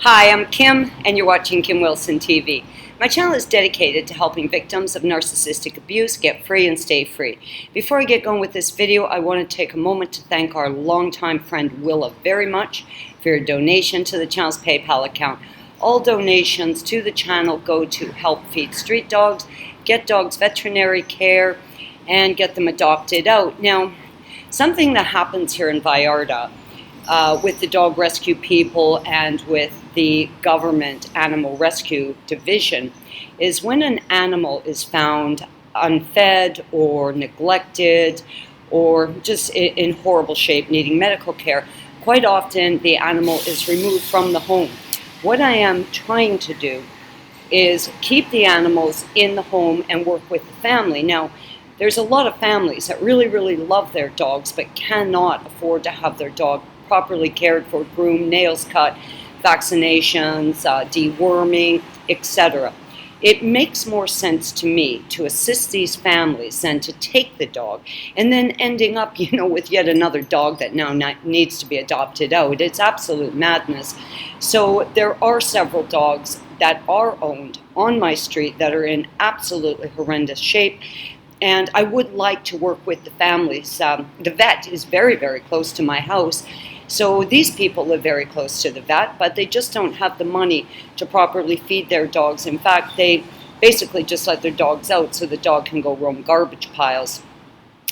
Hi, I'm Kim, and you're watching Kim Wilson TV. My channel is dedicated to helping victims of narcissistic abuse get free and stay free. Before I get going with this video, I want to take a moment to thank our longtime friend Willa very much for your donation to the channel's PayPal account. All donations to the channel go to help feed street dogs, get dogs veterinary care, and get them adopted out. Now, something that happens here in Vallarta with the dog rescue people and with the government animal rescue division is when an animal is found unfed or neglected or just in horrible shape needing medical care, quite often the animal is removed from the home. What I am trying to do is keep the animals in the home and work with the family. Now, there's a lot of families that really love their dogs but cannot afford to have their dog properly cared for, groomed, nails cut, vaccinations, deworming, etc. It makes more sense to me to assist these families than to take the dog and then ending up, with yet another dog that now needs to be adopted out. It's absolute madness. So there are several dogs that are owned on my street that are in absolutely horrendous shape. And I would like to work with the families. The vet is very close to my house. So these people live very close to the vet, but they just don't have the money to properly feed their dogs. In fact, they basically just let their dogs out so the dog can go roam garbage piles.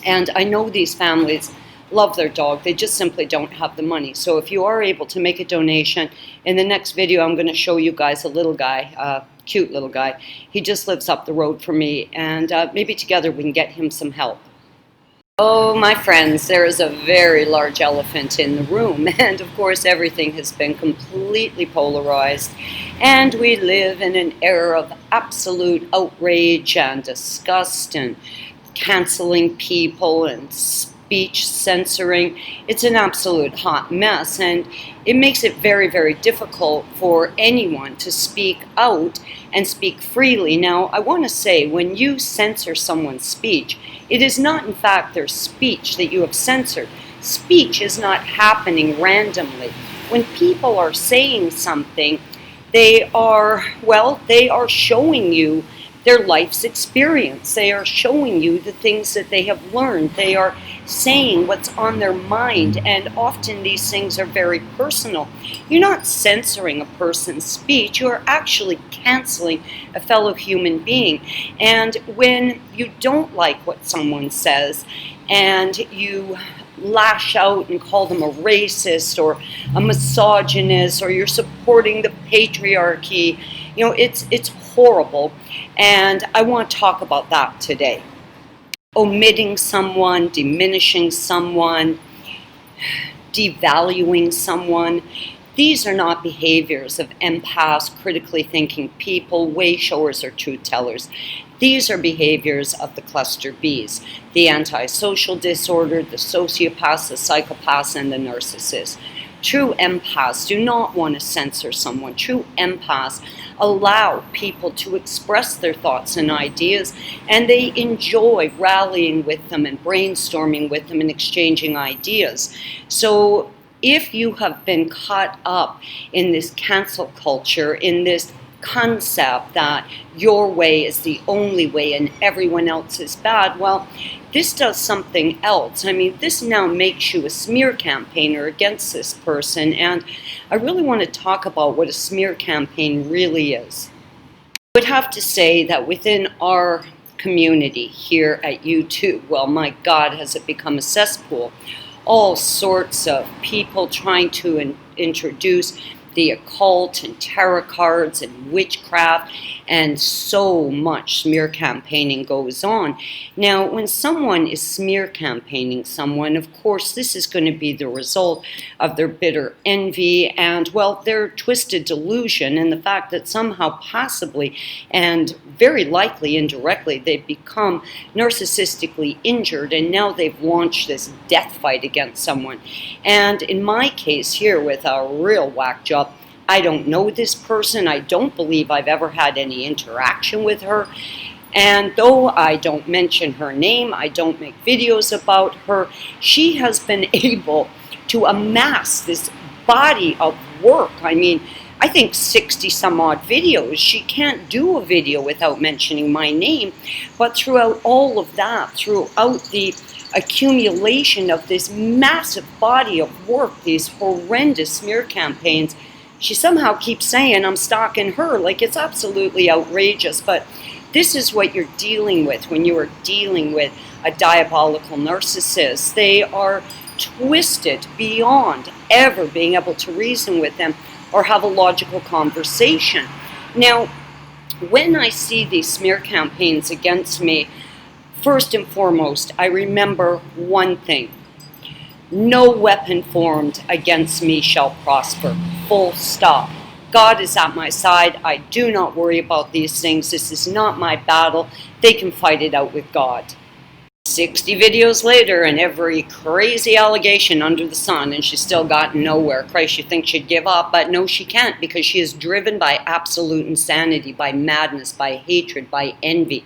And I know these families love their dog. They just simply don't have the money. So if you are able to make a donation, in the next video I'm going to show you guys a little guy, cute little guy. He just lives up the road from me, and maybe together we can get him some help. Oh, my friends, there is a very large elephant in the room, and of course everything has been completely polarized, and we live in an era of absolute outrage and disgust and canceling people and speech censoring. It's an absolute hot mess, and it makes it very difficult for anyone to speak out and speak freely. Now, I want to say, when you censor someone's speech, it is not in fact their speech that you have censored. Speech is not happening randomly. When people are saying something, they are showing you their life's experience. They are showing you the things that they have learned. They are saying what's on their mind, and often these things are very personal. You're not censoring a person's speech, you are actually canceling a fellow human being. And when you don't like what someone says and you lash out and call them a racist or a misogynist, or you're supporting the patriarchy, it's horrible. And I want to talk about that today. Omitting someone, diminishing someone, devaluing someone. These are not behaviors of empaths, critically thinking people, way showers, or truth tellers. These are behaviors of the cluster Bs, the antisocial disorder, the sociopaths, the psychopaths, and the narcissists. True empaths do not want to censor someone. True empaths allow people to express their thoughts and ideas, and they enjoy rallying with them and brainstorming with them and exchanging ideas. So if you have been caught up in this cancel culture, in this concept that your way is the only way and everyone else is bad, well, this does something else. I mean, this now makes you a smear campaigner against this person, and I really want to talk about what a smear campaign really is. I would have to say that within our community here at YouTube, well, my God, has it become a cesspool. All sorts of people trying to introduce the occult and tarot cards and witchcraft, and so much smear campaigning goes on. Now, when someone is smear campaigning someone, of course, this is going to be the result of their bitter envy and, well, their twisted delusion, and the fact that somehow, possibly, and very likely indirectly, they've become narcissistically injured, and now they've launched this death fight against someone. And in my case here, with a real whack job, I don't know this person. I don't believe I've ever had any interaction with her. And though I don't mention her name, I don't make videos about her, she has been able to amass this body of work. I mean, I think 60 some odd videos. She can't do a video without mentioning my name. But throughout all of that, throughout the accumulation of this massive body of work, these horrendous smear campaigns, she somehow keeps saying I'm stalking her. Like, it's absolutely outrageous. But this is what you're dealing with when you are dealing with a diabolical narcissist. They are twisted beyond ever being able to reason with them or have a logical conversation. Now, when I see these smear campaigns against me, first and foremost, I remember one thing. No weapon formed against me shall prosper. Full stop. God is at my side. I do not worry about these things. This is not my battle. They can fight it out with God. 60 videos later and every crazy allegation under the sun, and she's still gotten nowhere. Christ, you think she'd give up, but no, she can't, because she is driven by absolute insanity, by madness, by hatred, by envy.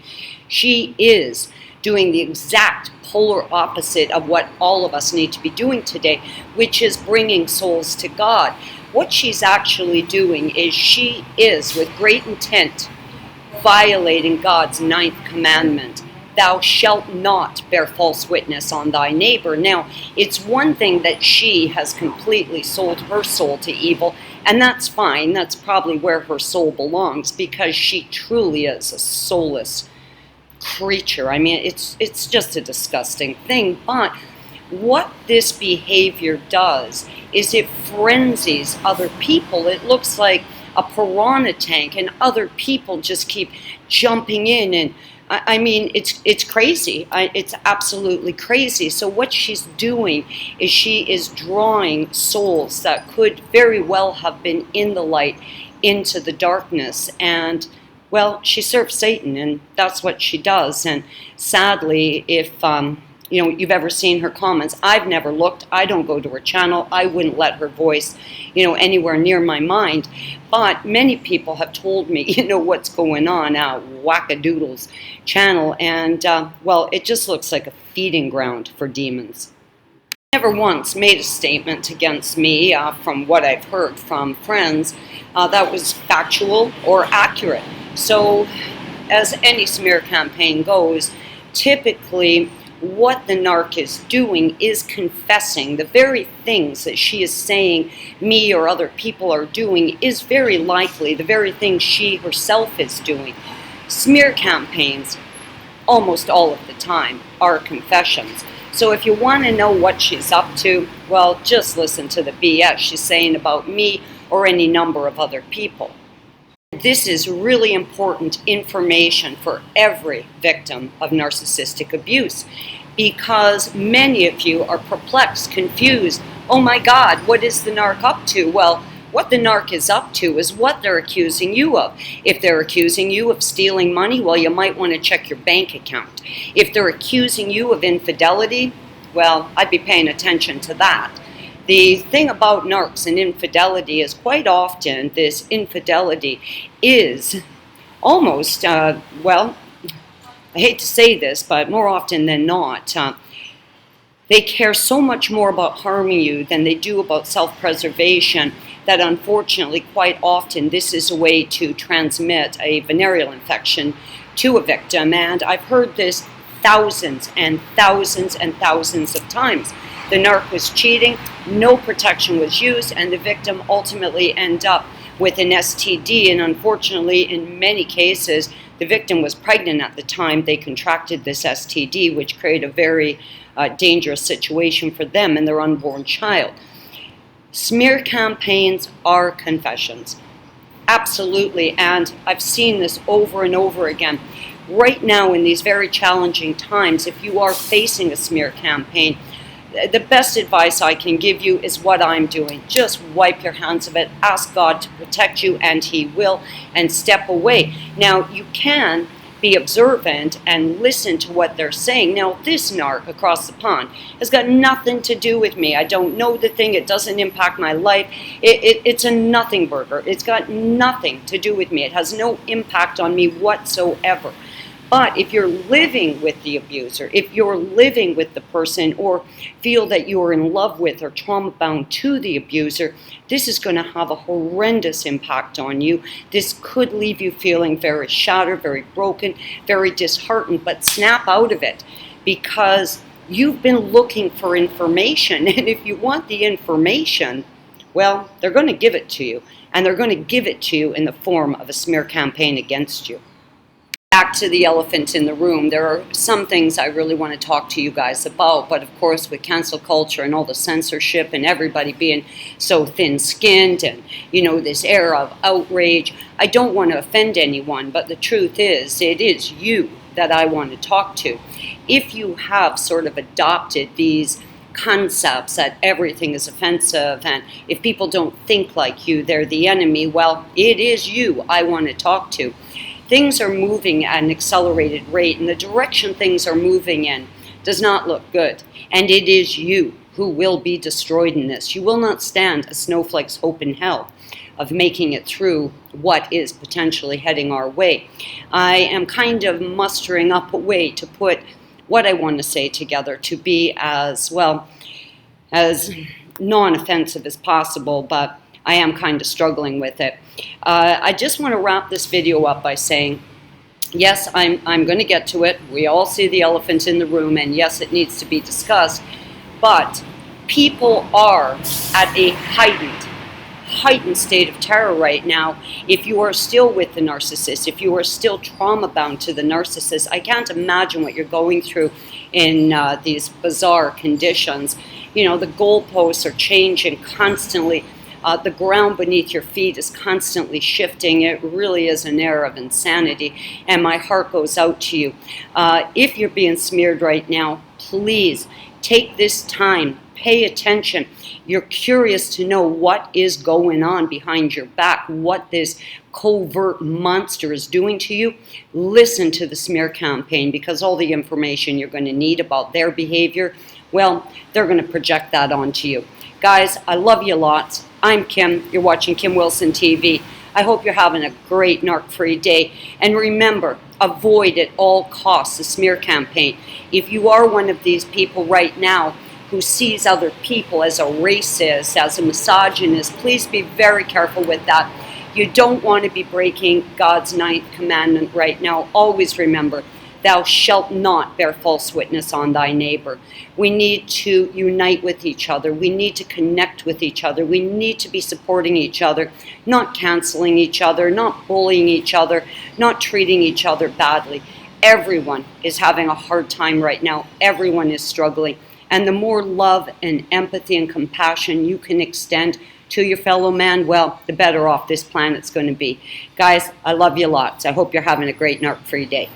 She is doing the exact polar opposite of what all of us need to be doing today, which is bringing souls to God. What she's actually doing is she is, with great intent, violating God's 9th commandment. Thou shalt not bear false witness on thy neighbor. Now, it's one thing that she has completely sold her soul to evil, and that's fine. That's probably where her soul belongs, because she truly is a soulless creature. I mean, it's just a disgusting thing. But what this behavior does is it frenzies other people. It looks like a piranha tank, and other people just keep jumping in, and I mean, it's crazy. It's absolutely crazy. So what she's doing is she is drawing souls that could very well have been in the light into the darkness. And, well, she serves Satan, and that's what she does. And sadly, if you've ever seen her comments, I've never looked. I don't go to her channel. I wouldn't let her voice, anywhere near my mind. But many people have told me, what's going on at Wackadoodle's channel. And, well, it just looks like a feeding ground for demons. Never once made a statement against me, from what I've heard from friends, that was factual or accurate. So, as any smear campaign goes, typically what the narc is doing is confessing. The very things that she is saying me or other people are doing is very likely the very things she herself is doing. Smear campaigns, almost all of the time, are confessions. So if you want to know what she's up to, well, just listen to the BS she's saying about me or any number of other people. This is really important information for every victim of narcissistic abuse, because many of you are perplexed, confused. Oh my God, what is the narc up to? Well, what the narc is up to is what they're accusing you of. If they're accusing you of stealing money, well, you might want to check your bank account. If they're accusing you of infidelity, well, I'd be paying attention to that. The thing about narcs and infidelity is quite often this infidelity is almost, well, I hate to say this, but more often than not, they care so much more about harming you than they do about self-preservation, that unfortunately quite often this is a way to transmit a venereal infection to a victim. And I've heard this thousands and thousands and thousands of times. The narc was cheating, no protection was used, and the victim ultimately ended up with an STD. And unfortunately, in many cases, the victim was pregnant at the time they contracted this STD, which created a very dangerous situation for them and their unborn child. Smear campaigns are confessions. Absolutely, and I've seen this over and over again. Right now, in these very challenging times, if you are facing a smear campaign, the best advice I can give you is what I'm doing. Just wipe your hands of it, ask God to protect you, and He will, and step away. Now, you can be observant and listen to what they're saying. Now, this narc across the pond has got nothing to do with me. I don't know the thing. It doesn't impact my life. It's a nothing burger. It's got nothing to do with me. It has no impact on me whatsoever. But if you're living with the abuser, if you're living with the person or feel that you're in love with or trauma bound to the abuser, this is going to have a horrendous impact on you. This could leave you feeling very shattered, very broken, very disheartened, but snap out of it because you've been looking for information. And if you want the information, well, they're going to give it to you. And they're going to give it to you in the form of a smear campaign against you. Back to the elephant in the room, there are some things I really want to talk to you guys about, but of course with cancel culture and all the censorship and everybody being so thin-skinned and, you know, this era of outrage, I don't want to offend anyone, but the truth is, it is you that I want to talk to. If you have sort of adopted these concepts that everything is offensive and if people don't think like you, they're the enemy, well, it is you I want to talk to. Things are moving at an accelerated rate, and the direction things are moving in does not look good. And it is you who will be destroyed in this. You will not stand a snowflake's hope in hell of making it through what is potentially heading our way. I am kind of mustering up a way to put what I want to say together to be as, well, as non-offensive as possible, but I am kind of struggling with it. I just want to wrap this video up by saying, yes, I'm going to get to it. We all see the elephant in the room, and yes, it needs to be discussed. But people are at a heightened state of terror right now. If you are still with the narcissist, if you are still trauma bound to the narcissist, I can't imagine what you're going through in these bizarre conditions. You know, the goalposts are changing constantly. The ground beneath your feet is constantly shifting. It really is an era of insanity, and my heart goes out to you. If you're being smeared right now, please take this time, pay attention. You're curious to know what is going on behind your back, what this covert monster is doing to you. Listen to the smear campaign, because all the information you're going to need about their behavior, well, they're going to project that onto you. Guys, I love you lots. I'm Kim. You're watching Kim Wilson TV. I hope you're having a great narc-free day. And remember, avoid at all costs the smear campaign. If you are one of these people right now who sees other people as a racist, as a misogynist, please be very careful with that. You don't want to be breaking God's 9th commandment right now. Always remember, thou shalt not bear false witness on thy neighbor. We need to unite with each other. We need to connect with each other. We need to be supporting each other, not canceling each other, not bullying each other, not treating each other badly. Everyone is having a hard time right now. Everyone is struggling. And the more love and empathy and compassion you can extend to your fellow man, well, the better off this planet's going to be. Guys, I love you lots. I hope you're having a great narc-free day.